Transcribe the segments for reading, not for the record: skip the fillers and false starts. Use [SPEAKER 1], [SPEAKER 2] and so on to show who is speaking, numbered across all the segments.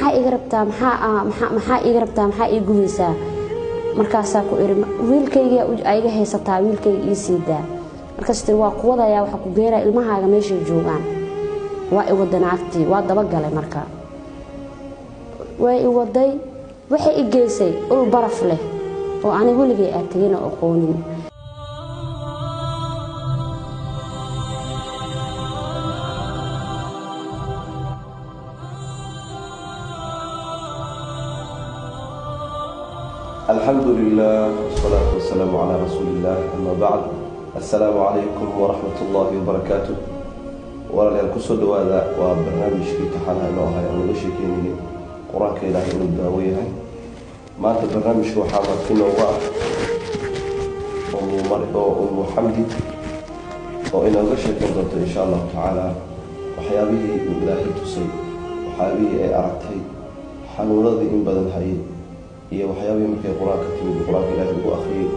[SPEAKER 1] maxaa iga rabtaa maxaa ii gubeysaa markaasaa ku iri wiilkayga ayga haysataa wiilkayga ii siidaa markaas tir waa ku wadayaa waxa ku geeraa ilmahaaga meesha joogaan waa i wadanaagtii waa daba galay marka way i waday waxay i geysay ul baraf leh oo aan weligay aatagina aqoonin
[SPEAKER 2] الحمد لله والصلاة والسلام على رسول الله أما بعد السلام عليكم ورحمة الله وبركاته ولا الكسر هذا وبرنامج في تحالها إنه هاي أنا ليش كيني قرآن كإله الداوية ما تبرنامج هو حامد كنا أم حمدي وإن الله شكر إن شاء الله تعالى وحيابه من إلهي تصيب وحيابه أردتي حنولدي إن بدل هاي iyo waxyaabihii markay quraanka timid quraanka Ilaahay ugu akhriyay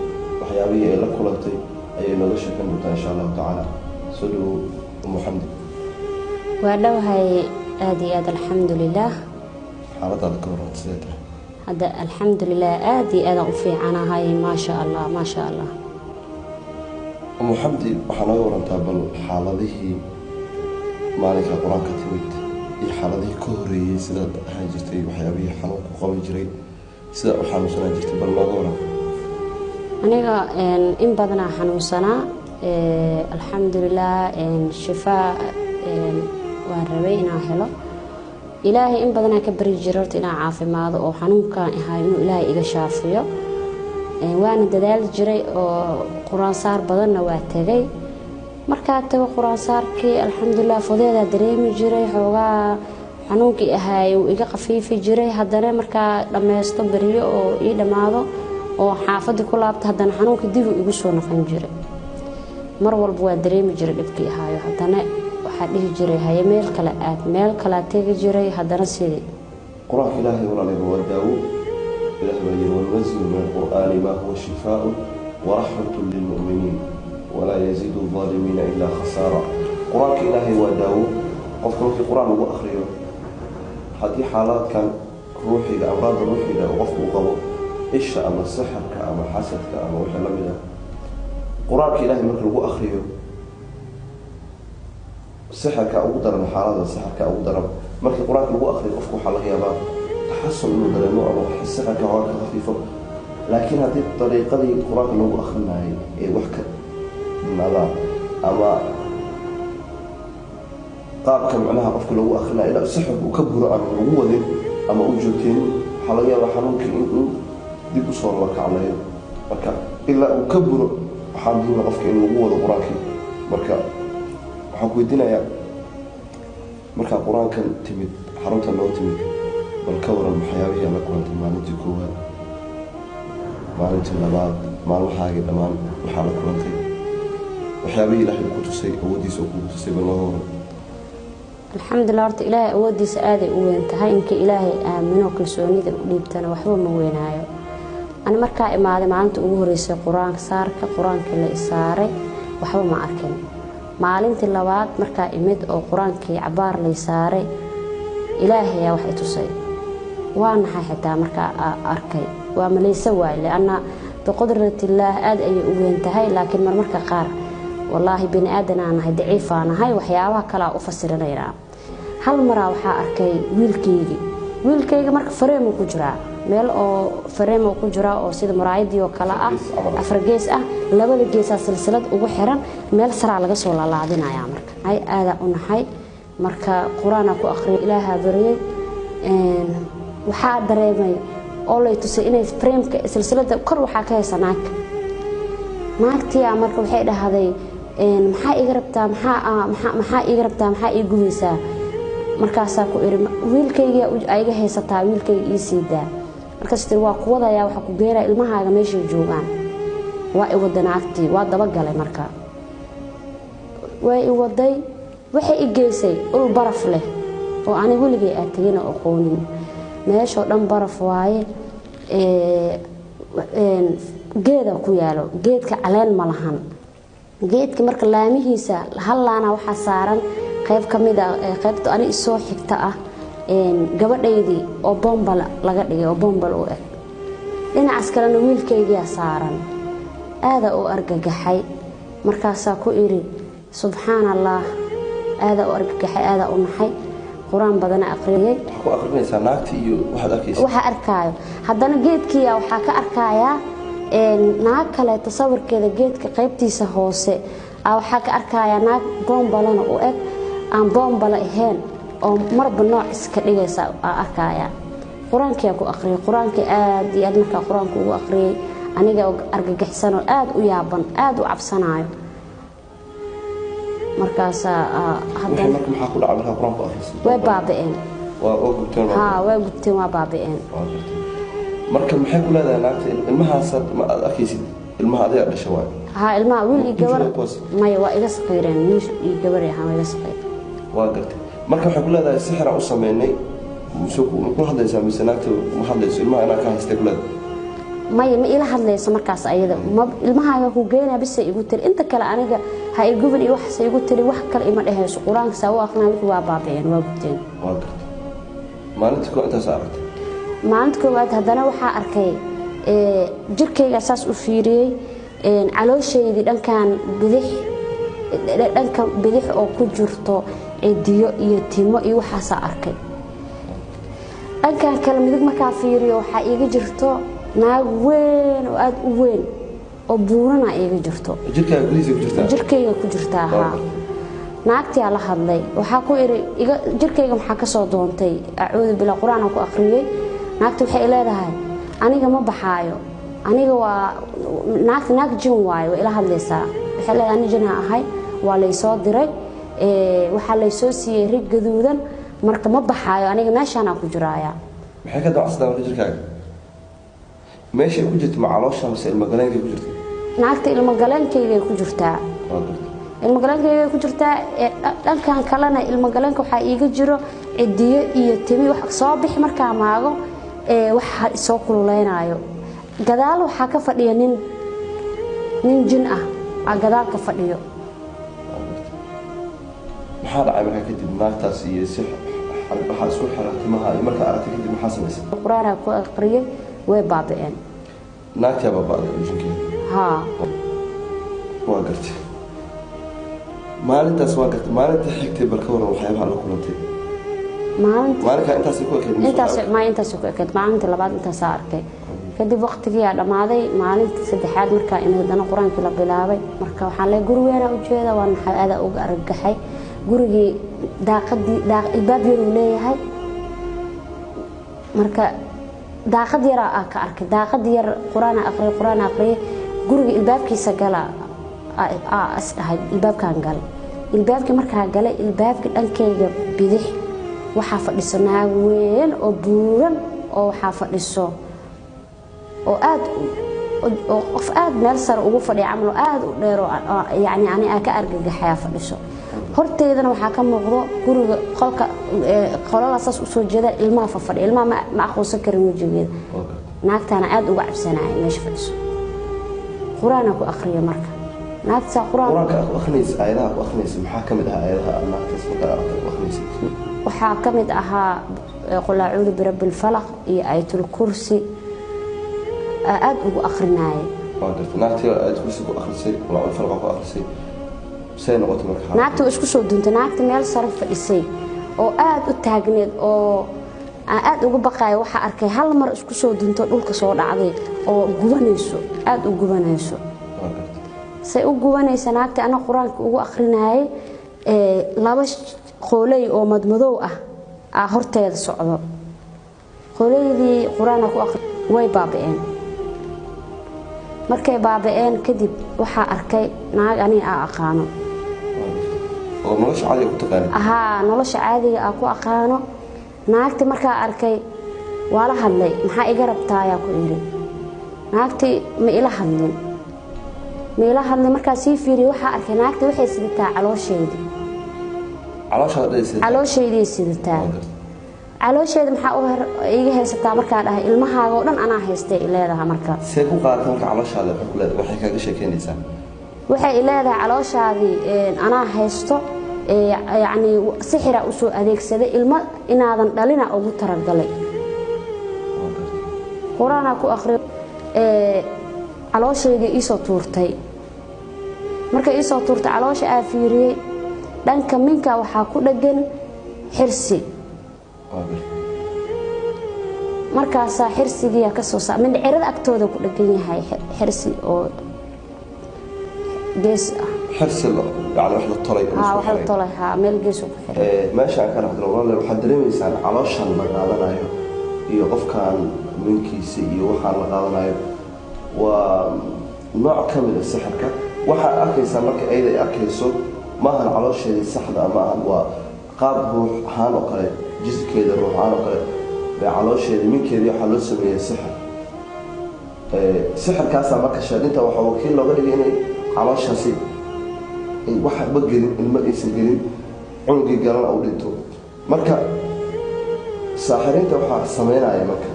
[SPEAKER 2] waxyaabihii ay la kulantay ayay nolosha ka muddo insha Allah taala soo Muhammad
[SPEAKER 1] waa dhawahay aad iyo aad alxamdulillah
[SPEAKER 2] xaaladda ka waranteeda
[SPEAKER 1] hada alxamdulillah aad iyo aad u fiicanahay ma sha Allah
[SPEAKER 2] Muhammad waxaan ugu warantaa bal xaaladihii maalinka quraanka timid iyo xaaladihii ka horeeyay sida ahaan jirtay waxyaabihii xanuun ku qaban jiray sida xanuunsanaa jirtay bal ma goora
[SPEAKER 1] aniga in badan xanuunsanaa alxamdulillah shifaa waan rabay inaan helo ilaahay in badan ka bari jiray inaan caafimaado oo xanuunkan ahaa inuu ilaahay iga shaafiyo waana dadaal jiray oo quraan saar badanna waa tagay markaa tago quraan saarkii alxamdulillah fodeeda dareemi jiray xoogaa xanuunkii ahaay uu iga qafiifi jiray haddana markaa dhameysto bariyo oo ii dhamaado oo xaafadii ku laabta haddana xanuunkii dib igu soo noqon jiray mar walba waa dareemi jiray dhibkii ahaayo haddana waxaa dhihi jiray haye meel kale tegi jiray haddana sidii
[SPEAKER 2] quraanka Ilaahay walaalay waa daawo Ilaahay waa yunazzilu min al-Qur'ani ma huwa shifaa'un wa rahmatun lil mu'minin wa la yazidu adh-dhalimina illa khasara quraanka Ilaahay waa daawo qofka markii quraan lagu akhriyo haddii xaaladkan ruuxiga amraadda ruuxiga qofku uu qabo isha ama saxarka ama xasadka ama waxa la mid ah quraanka Ilaahay marka lagu akhriyo saxarka ugu daran xaaladda saxarka ugu daran markii quraanka lagu akhriyo qofku waxa laga yaabaa taxassul inuu dareemo ama saxarka waa ka khafiifo laakiin haddii dariiqadii quraanka lagu akhrinaayay ee wax ka nada ama qaabka macnaha qofka lagu akhrinayo ila saxab uu ka buro ama lagu wadin ama uu joogteen waxa laga yaabaa xanuunkii inuu dib u soo lakaclayo marka ilaa uu ka buro waxa muhiim ah qofka in lagu wado quraanka marka waxaan ku weydiinayaa marka quraankan timid xarunta loo timid bal ka waran waxyaabihii la kulantay maalintii koowaad maalintii labaad maalmahaagii dhammaan waxaa la kulantay waxyaabihii Ilaahay ku tusay awoodiisa ku tusay bal loo waran
[SPEAKER 1] alxamdulillah horta ilaahay awoodiisa aad ay u weyn tahay inka ilaahay aamino kalsoonida u dhiibtana waxba ma weynaayo ana markaa imaaday maalinta ugu horeysay quraanka la isaaray waxba ma arkin maalintii labaad markaa imid oo quraankii cabaar la isaaray ilaahay wax i tusay waan xitaa markaa arkay waa malaysa waay laana biqadratillah aad ay u weyn tahay laakiin marmarka qaar والله بني آدم أنا هيدا ضعيف أنا هاي وحياها كلا أفسر لنا هل مرة وحا أركي ويلكيجي مرك فريم وكجرا ميل أو فريم وكجرا أو سيد مرايدي وكلا أفرجيس لبل الجيس سلسلة وحرام ميل سرع لقص ولا الله عدنا يا مرك هاي هذا أنا هاي مرك قرآن أكو أخري إلها بري وحا دريمي أولي تسي إني فريم سلسلة كر وحا كيسا naagtii marka waxay dhahaday maxaa iga rabtaa maxaa ii gubeysaa markaasaa ku iri wiilkayga ayga haysataa wiilkayga ii siidaa markaas tir waa ku wadayaa waxa ku geeraa ilmahaaga meesha joogaan waa i wadanaagtii waa daba galay marka way i waday waxay i geysay ul baraf leh oo aan weligay aatagina aqoonin meesha dhan baraf waaye geeda ku yaalo geedka caleen ma lahan geedka marka laamihiisa hal laana waxa saaran qayb kamid ah qaybta ani soo xigta ah gabadhaydii oo bombal laga dhigay oo bombal u eg dhinacaas kalena wiilkaygiyaa saaran aada u argagaxay markaasaa ku iri subxaan allah aada u argagaxay aada u naxay quraan badan aqriyay
[SPEAKER 2] ku aqrinaysaa naagta iyo waxaad arkaysaa
[SPEAKER 1] waxa arkaayo haddana geedkiya waxaa ka arkayaa naag kale tasawirkeeda geedka qaybtiisa hoose waxaa ka arkayaa naag bombalana u eg aan bombala ahayn oo marba nooc iska dhigaysa arkaya quraanka ku aqriyay quraanka aad iyo aad marka quraanka ugu aqriyay aniga argagaxsan oo aad u yaaban aad u cabsanayo markaas
[SPEAKER 2] haddana maxaa ku dhacay marka quraanka akhriso
[SPEAKER 1] way baabeen way gubteen waa baabeen
[SPEAKER 2] marka maxay ku leedahay naagta ilmahaas ma aad arkaysid ilmaha adiga dhashay waa
[SPEAKER 1] ilmaha wiil iyo gabar may waa iga saqeyreen wiil iyo gabar yahay iga saqeyreen waa
[SPEAKER 2] gartay marka waxay ku leedahay sixir u sameeynay ku hadlaysaa mise naagta ma hadlayso ilmaha inaa ka haystay ku leedahay
[SPEAKER 1] ma ila hadlayso markaas ayada ilmahaaga ku geynaa bis igu tiri inta kale aniga ha gubin iyo wax igu tiri wax kale ima dhahayso quraanka saa u aqnaa waa baabeen waa gubteen
[SPEAKER 2] waa gartay maalintii ku intaas aragtay
[SPEAKER 1] maalintii koowaad haddana waxaa arkay jirkayga saas u fiiriyey calooshaydi dhankan bidix oo ku jirto cidiyo iyo timo iyo waxaasaa arkay dhankan kale midig markaa fiiriyo waxaa iiga jirto naag weyn oo aad u weyn oo buurana iiga jirto jirkayga ku jirtaa naagtiyaa la hadlay waxaa ku iri jirkayga maxaa ka soo doontay acuudu bilaa quraan aan ku aqriyay naagta waxay leedahay aniga ma baxaayo aniga waa naag jin waayo ila hadlaysaa waxay leedahay aniga jin ahay waa lay soo diray waxaa lay soo siiyay rig gaduudan marka ma baxaayo aniga meeshaan ku jiraaya
[SPEAKER 2] maxay ka dacasdaa marka jirkaaga meesha ku jirto macaloosha mise ilma galeenka ku jirto
[SPEAKER 1] naagta ilma galeenkayga ku jirtaa ilma galeenkayga ku jirtaa dhankan kalena ilma galeenka waxaa iiga jiro cidiyo iyo timi wax soo bixi markaa maago waxa soo kululeynayo gadaal waxaa ka fadhiya nin jin ah gadaal ka fadhiyo
[SPEAKER 2] maxaa dhacay markaa kadib naagtaas iyo si waxaa isku xiratimaha iyo markaa aragtay kadib maxaa samaysay
[SPEAKER 1] quraanka ku aqriyay way baabeen
[SPEAKER 2] naagta baabaaday jinkeeda waa gartay maalintaas waa gartay maalinta xigtay balka waran waxyaabaha la kulantay maalinka intaas ku ekeyd
[SPEAKER 1] intaas ku ekeyd maalinta labaad intaas arkay kadib waqtigii dhamaaday maalinta saddexaad markaa in hadana quraanka la bilaabay marka waxaan leeyahay gurigeena u jeeda waan aad uga argagaxay gurigii daaqadii albaab yar uu leeyahay marka daaqad yar ka arkay daaqad yar quraan aqri guriga albaabkiisa gala asdahay albaabkan gal albaabki markaa galay albaabki dhankayga bidix waxaa fadhiso naag weyn oo buuran oo waxaa fadhiso oo aad oo qof aad meel sare ugu fadhiya camal aad u dheer oo yani ani ka argagaxaya fadhiso horteedana waxaa ka muuqdo guriga qolada saas u soo jeeda ilmaha fadhiya ilmaha ma aqoonsan karin wajigeeda naagtana aad uga cabsanaya meesha fadhiso quraana ku aqriyo marka naagta
[SPEAKER 2] quraanka akhrinaysa aayadaha ku akhrinaysa maxaa kamid ah aayadaha naagtaas markaa ku akhrinaysa
[SPEAKER 1] waxaa kamid ahaa qul a'uudu birabbil falaq iyo aayatul kursi aad ugu aqrinaayay
[SPEAKER 2] naagta aayatul kursi ku akhrisay qul a'uudu falaq ku akhrisay say noqotay markaa
[SPEAKER 1] naagta isku soo duntay naagta meel sare fadhisay oo aad u taagneed oo aad ugu baqayo waxa arkay hal mar isku soo dunto dhulka soo dhacday oo gubanayso aad u gubanayso say u gubanaysa naagta ana quraanka ugu aqrinaayay laba qoolay oo madmadow ah horteeda socdo qoolaydii quraanka ku aqri way baabeen markay baabeen kadib waxa arkay naag ani aqaano
[SPEAKER 2] oo nolosha caadiga ku taqaan
[SPEAKER 1] nolosha caadiga ku aqaano naagti markaa arkay waa la hadlay maxaa iga rabtaa ayaa ku iri naagti ma ila hadlin markaa sii fiiriyay waxaa arkay naagti waxay sidataa caloosheedii sidataa caloosheeda maxaa iga haysataa markaa dhahay ilmahaaga oo dhan anaa haystay leedahay marka
[SPEAKER 2] see ku qaadata marka calooshaada waxay kaaga sheekeynaysaa
[SPEAKER 1] waxay leedahay calooshaadii anaa haysto يعني سحر أو سوء هذيك سده إلما إن هذا دلنا أو ترجلي قرآن أكو آخر على شيء إيسو تورتي مركا إيسو تورتي على شيء أفيري لأن كمينك وحاكو دجن حرسي مركا سا حرسي دي كسوسا من عرض أكتوده كدجن هاي حرسي أو جيس
[SPEAKER 2] حرس الله يعني واحد الطريق
[SPEAKER 1] واحد الطريق ميل جيسو
[SPEAKER 2] ماشي كان هذا والله لو حد رمي إنسان علاشان لقادنا يقف كان من كيسي وحال لقادنا ونوع كامل السحر كا وحا أكيسا مركا أيضا أكيسو ما هن علاش السحر ما هن وقاب روح هانو قليل جزء كيدا روح هانو قليل بعلاش من كيدا يحلو سمية السحر سحر كاسا مركا شادينتا وحا وكيل لو غير يعني علاش هسي waxa bagelin ilma aysan gelin cunugii garan oo dhinto marka saaxirinta waxa sameynaya marka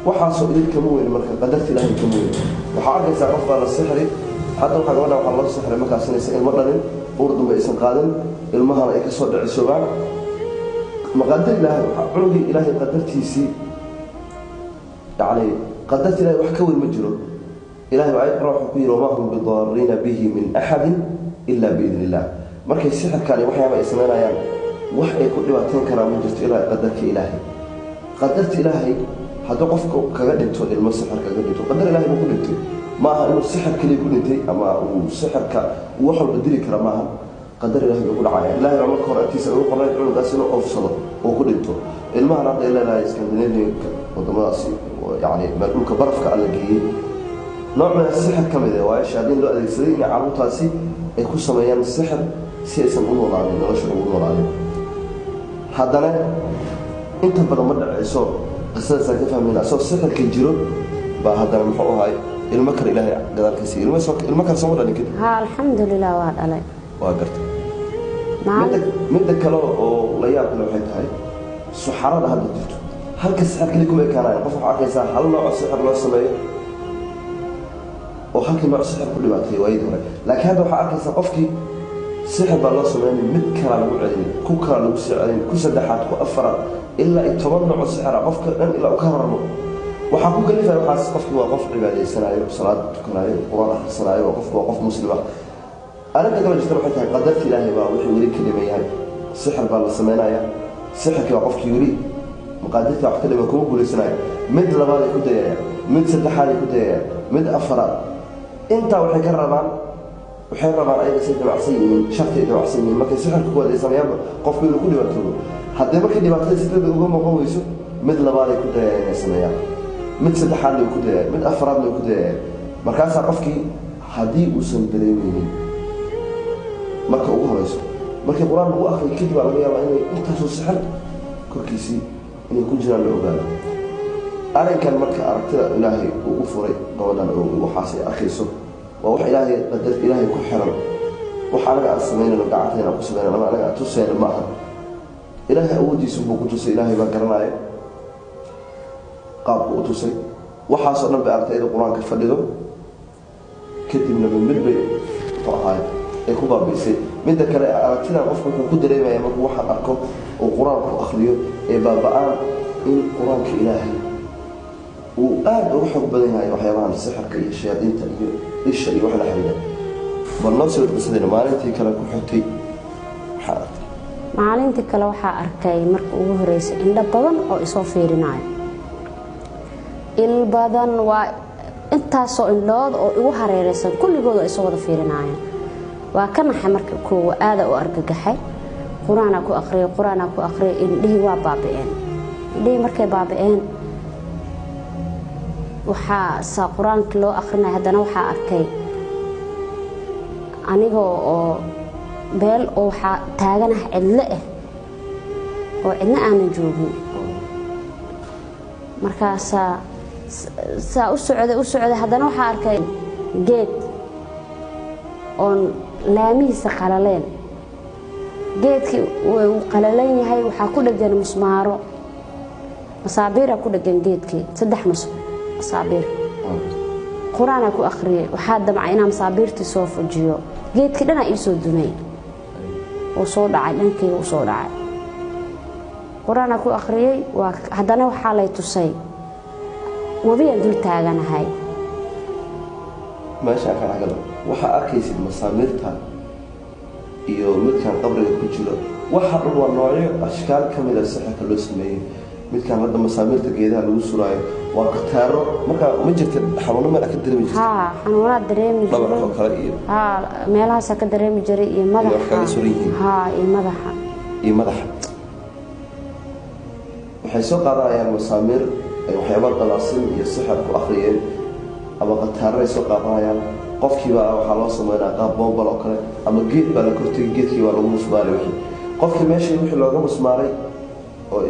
[SPEAKER 2] waxa soo idilka weyn marka qadarti ilaahay ka weyn waxa arkaysa qof baa la sixri hadda waxa gabadha waxa loo sixray marka sanaysa ilma dhalin urdu ma aysan qaadan ilmaha ay ka soo dhicisobaan maqadar ilaahay waxa cunugii ilaahay qadartiisi yani qadarti ilaahay wax ka weyn ma jiro إلهي بعيد روح كبير وما هم بضارين به من أحد إلا بإذن الله مركز السحر كان وحيا ما اسمنا يعني وحي كل ما تنكر من جست إلى قدرك إلهي قدرت إلهي هذا قفك كقدرته المسحر كقدرته قدر إلهي بكل أنت ما إنه السحر كله يكون أنت أما السحر كوحل بدري كرمها قدر إلهي بيقول عايا إلهي عمل قرأ تيسا وقرأ يقول قاسنا أفصل وكل أنت المهر هذا إلا لا يسكندني وضماسي يعني ما يقول كبرف كألقي نوع من السحر كمده وايش قاعدين لو أدريسين عروتاسي يكون سميان السحر سياسة نقول عليه ولا شو نقول عليه هذانا أنت بدل ما تعيسو قصة تفهم من أساس السحر كيجرو بهذا المحور هاي المكر إلهي قدر كثير المكر صور لك كده
[SPEAKER 1] ها الحمد لله وعد علي
[SPEAKER 2] وقدرت من ذا كلام ولا يأكل وحيد هاي السحرة هذا جرت هل كسحر كلكم كان يقف عكسها هل نوع السحر لا سميه وحكي مع السحر كل ما تري وايد هنا لكن هذا وحكي سقفكي سحر بالله سبحانه متكرر لوعدين كوكرر لوسعين كسدحات وأفراد إلا يتمنع السحر قفك إلا أكرره وحكوا كل فين وحاس قفك وقف عبادة سنايا وصلاة كنايا وراح سنايا وقف مسلمة أنا كده جيت روح حتى قدرت إلهي بقى وحي ولي كلمة يعني سحر بالله سمعنايا سحر كي وقفك يوري مقادرتي وقت لما كوب ولا سنايا مد لغالي كده مد سدحات كده مد أفراد أنت وحي كرمان وحي رمان أي سيد معصيين شرطي معصيين ما كان سحر كوا اللي سميان قف كل وقت حتى ما كان يبغى تسيد بقوم قوي يسوع مثل بالي كده يا سميان مثل تحلي كده مثل أفراد كده مركز قفكي حدي وسندريمين ما كان هو يسوع ما كان القرآن هو أخي كذب على غيره إنه أنت سو السحر كركيسي إنه يكون جنان العباد أنا كان مركز أردت إلهي وأفري قولا وحاسي أخي سو ووح إلهي قدرت إلهي كل حرم وحنا السمين اللي قاعدين أو سمين أنا توصي الماء إلهي أودي سبوك توصي إلهي بكرناي قاب وتوصي وحاصلنا بأرتي القرآن كفلده كتبنا من مدبي طرحاي يكون بيسي من ذاك أرتينا قفكم كدري ما يمك واحد أركب وقرآن أخليه بابا إن قرآن كإلهي وقاعد روح بدينا هاي وحيوان السحر كي الشياطين تأجير إيش اللي وحنا حرينا بالنص بسدنا مالنتي كلا كحتي حارت
[SPEAKER 1] maalintii kale waxa arkay markii ugu horeysay indha badan oo isoo fiirinaay il badan waa intaas oo indhood oo igu hareeraysan kulligood oo isoo wada fiirinaayeen waa ka naxay markii koow aad u argagaxay quraana ku aqriyo indhihii waa baaba'een indhihii markay baaba'een waxa sa quraanka loo aqrinay hadana waxa arkay anigoo oo beel oo waxa taaganahay cidla oo cidna aan joogin markaas saa u socday hadana waxa arkay geed oo laamihiisa qalaleen geedkii uu qalalan yahay waxa ku dhagan musmaaro masaabiir ku dhagan geedkii 3 masaabiir quraana ku aqriyay waxa damcay inaan masaabiirtii soo fujiyo geedkii dhana ii soo dumay soo dhacay dhankii uu soo dhacay quraana ku akhriyay haddana waxaa lay tusay wabiyaan dul taaganahay
[SPEAKER 2] meesha ka dhacdo waxa arkaysid masaamirta iyo midkan qabriga ku jiro waxa dhan waa noocyo ashkaal kamid ah sixirka loo sameeyay midkan hadda masaamirta geedaha lagu suraayo waa qataaro marka ma jirta xanuuno meel ka dareemi jirta
[SPEAKER 1] xanuuna dareemi jiray
[SPEAKER 2] dhabarka kale iyo
[SPEAKER 1] meelahaas ka dareemi jiray iyo madaxa iyo madaxa waxay soo qaadanayaan masaamir waxyaabo qalaasin iyo sixir ku akhriyeen ama qataaro ay soo qaadanayaan qofkiiba waxaa loo sameynaa qaab boobal oo kale ama geed baa la kortay geedkii waa lagu musmaaray wixii qofkii meeshii wixii looga musmaaray oo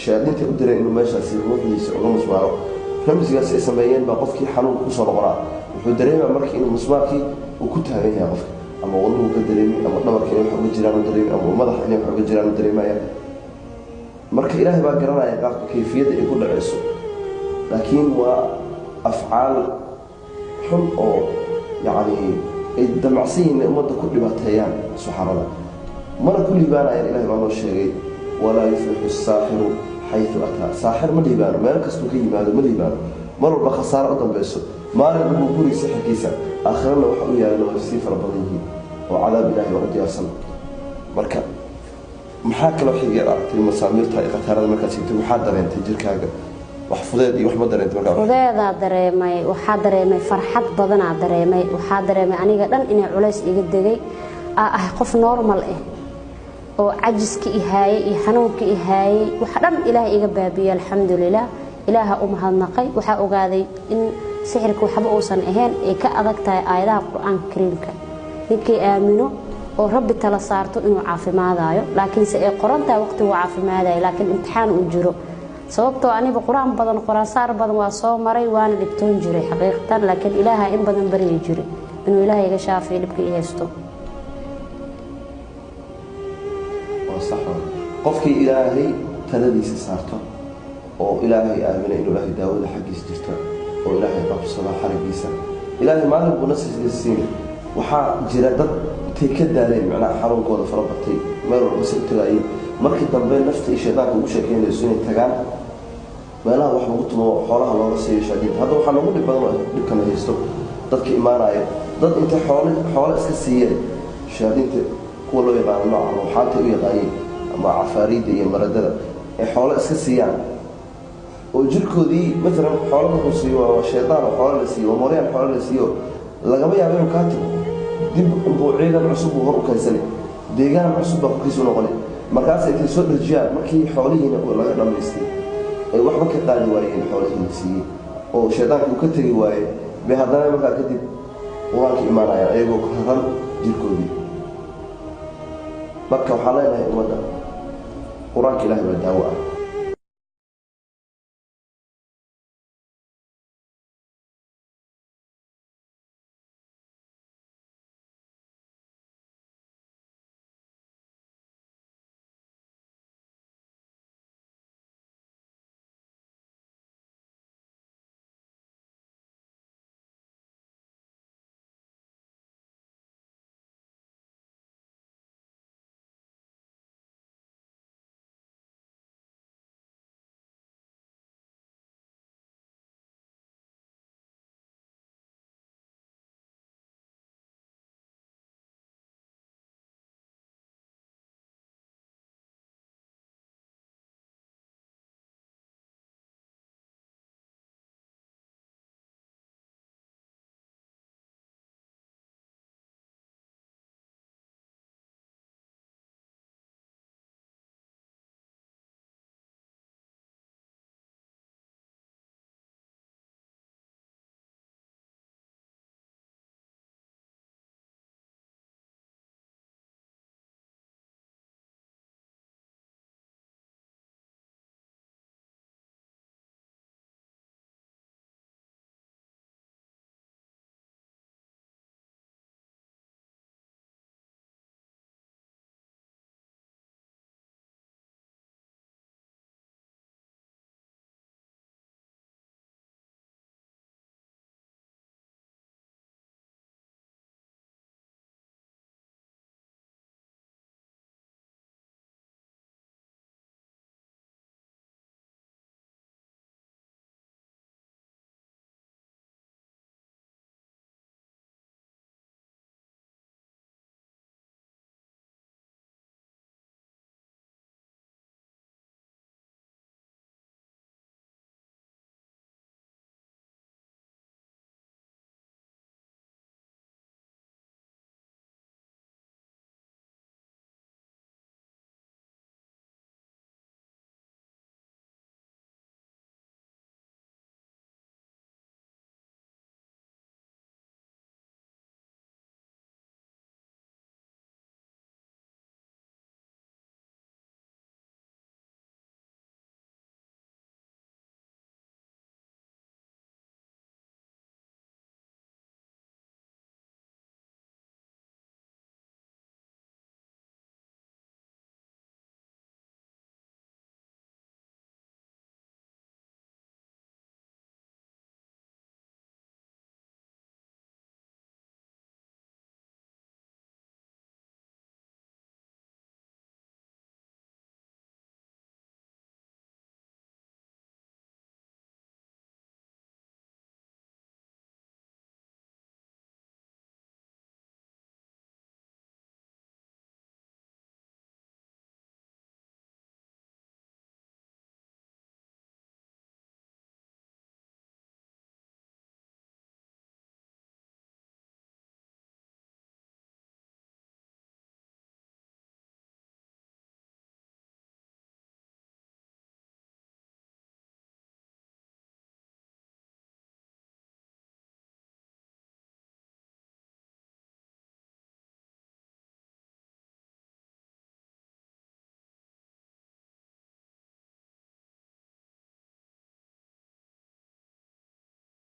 [SPEAKER 1] shaadinta u diray inuu meeshaasi ruuxiisa uga musmaaro ramsigaas ay sameeyeen baa qofkii xanuunka kusoo noqonaa wuxuu dareemaa markii inuu musmaarkii uu ku taagan yahay qofka ama wadnuhu ka dareemi ama dhabarka inay wax uga jiraan u dareemi ama madaxa inay wax uga jiraan u dareemaya marka ilaahay baa garanaya qaabka kayfiyadda ay ku dhacayso laakiin waa afcaal xun oo yacni ay damacsan yihiin ummadda ku dhibaateeyaan saxarada mana ku liibaanayaan ilaahay baa noo sheegay walaa yuflixu asaaxiru xaytu ataa saaxir ma liibaano meel kastuu ka yimaado ma liibaano mar walba khasaaro u dambayso maalin ugu guri sixirkiisa aakhirana waxa u yaalana way sii fara badan yihiin oo cadaab ilaahay waa u diyaarsan marka maxaa kaloo xigeed aragtay masaamirta iyo qataarada markaad sigtay waxaa dareentay jirkaaga wax fudeed iyo wax ma dareentay markaa fudeedaa dareemay waxaa dareemay farxad badanaa dareemay waxaa dareemay aniga dhan inay culays iga degay qof normal ah oo cajiska ihaayay iyo xanuunka ihaayay waxa dhan ilaahay iga baabiyay alxamdulilah ilaaha u mahadnaqay waxaa ogaaday in sixirka waxba uusan ahayn ay ka adag tahay aayadaha qur-aanka kariimka ninkii aamino oo rabbi tala saarto inuu caafimaadayo laakiinse ay qoran tahay waqti uu caafimaadayo laakiin imtixaan uu jiro sababtoo aniga quraan badan quraansaar badan waa soo maray waana dhibtoon jiray xaqiiqatan laakiin ilaaha in badan bari jiray inuu ilaahay iga shaafiyo dhibka i haysto
[SPEAKER 2] qofkii ilaahay taladiisa saarto oo ilaahay aamina inuu ilaahay daawada xaggiisa jirta oo ilaahay qabsada xarigiisa ilaahay maalin buu nasiisa siin waxaa jira dad intay ka daaleen macnaha xanuunkooda fara batay meel walba si u tagaayeen markii dambe nafta iyo shaydaanka ugu sheekeynayso inay tagaan meelaha wax lagu tumo xoolaha looga siiyo shaadiinta hadda waxaa lagu dhib badan oo dhibkana haysto dadka imaanaya dad intay xoolo iska siiyeen shaadiinta kuwa loo yaqaano nooca ruuxaanta u yaqaaneen ama cafaariidda iyo maradada ay xoolo iska siiyaan oo jirkoodii maalan xoolo markuu siiyo waa shaydaan oo xoolo la siiyo waa mooryaan xoolo la siiyo lagama yaabo inuu kaa tago dib inbuu ciidan cusub uu hor u kaysanay deegaan cusub baa korkiisu noqonay markaas intay soo dharjiyaan markii xoolihiina laga dhammaystay ay waxba ka qaadi waayeen xoolihii la siiyey oo shaydaanka uu ka tegi waaye bay haddana markaa kadib qur-aanka imaanayaan ayagoo raran jirkoodii marka waxaa leenahay ummadda qur-aanka ilaahay baa daawo ah